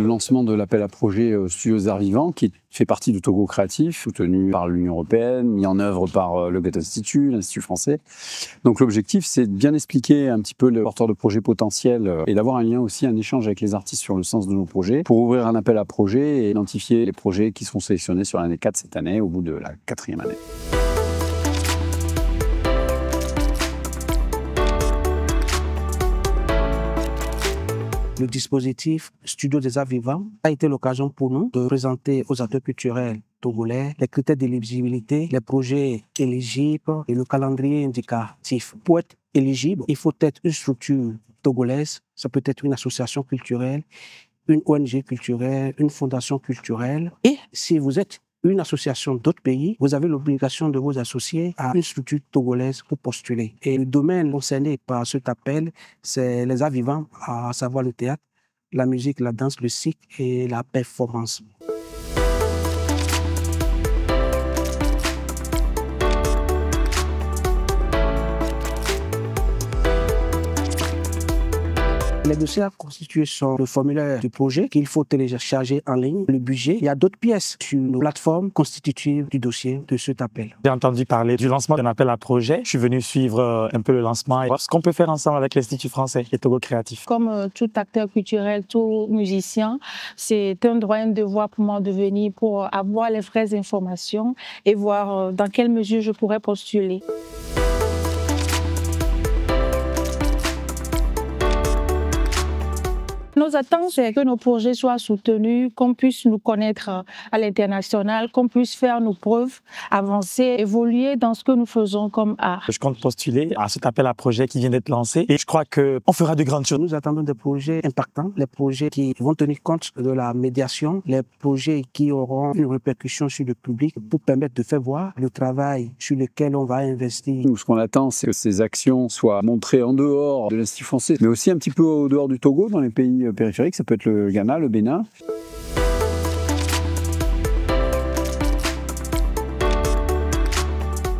lancement de l'appel à projet Studios Arts Vivants, qui fait partie du Togo Créatif, soutenu par l'Union européenne, mis en œuvre par le Goethe Institut, l'Institut français. Donc l'objectif, c'est de bien expliquer un petit peu le porteur de projet potentiel et d'avoir un lien aussi, un échange avec les artistes sur le sens de nos projets, pour ouvrir un appel à projet et identifier les projets qui seront sélectionnés sur l'année 4 cette année, au bout de la 4e année. Le dispositif Studio des Arts Vivants a été l'occasion pour nous de présenter aux acteurs culturels togolais les critères d'éligibilité, les projets éligibles et le calendrier indicatif. Pour être éligible, il faut être une structure togolaise, ça peut être une association culturelle, une ONG culturelle, une fondation culturelle. Et si vous êtes une association d'autres pays, vous avez l'obligation de vous associer à une structure togolaise pour postuler. Et le domaine concerné par cet appel, c'est les arts vivants, à savoir le théâtre, la musique, la danse, le cirque et la performance. Les dossiers à constituer sont le formulaire du projet qu'il faut télécharger en ligne, le budget. Il y a d'autres pièces sur nos plateformes constitutives du dossier de cet appel. J'ai entendu parler du lancement d'un appel à projet. Je suis venu suivre un peu le lancement et voir ce qu'on peut faire ensemble avec l'Institut français et Togo Créatif. Comme tout acteur culturel, tout musicien, c'est un droit et un devoir pour moi de venir pour avoir les vraies informations et voir dans quelle mesure je pourrais postuler. Nos attentes, c'est que nos projets soient soutenus, qu'on puisse nous connaître à l'international, qu'on puisse faire nos preuves, avancer, évoluer dans ce que nous faisons comme art. Je compte postuler à cet appel à projet qui vient d'être lancé et je crois qu'on fera de grandes choses. Nous attendons des projets impactants, les projets qui vont tenir compte de la médiation, les projets qui auront une répercussion sur le public pour permettre de faire voir le travail sur lequel on va investir. Nous, ce qu'on attend, c'est que ces actions soient montrées en dehors de l'Institut français, mais aussi un petit peu au dehors du Togo, dans les pays périphériques, ça peut être le Ghana, le Bénin.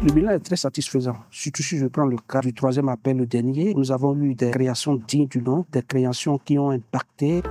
Le bilan est très satisfaisant, surtout si je prends le cas du 3e appel, le dernier. Nous avons eu des créations dignes du nom, des créations qui ont impacté.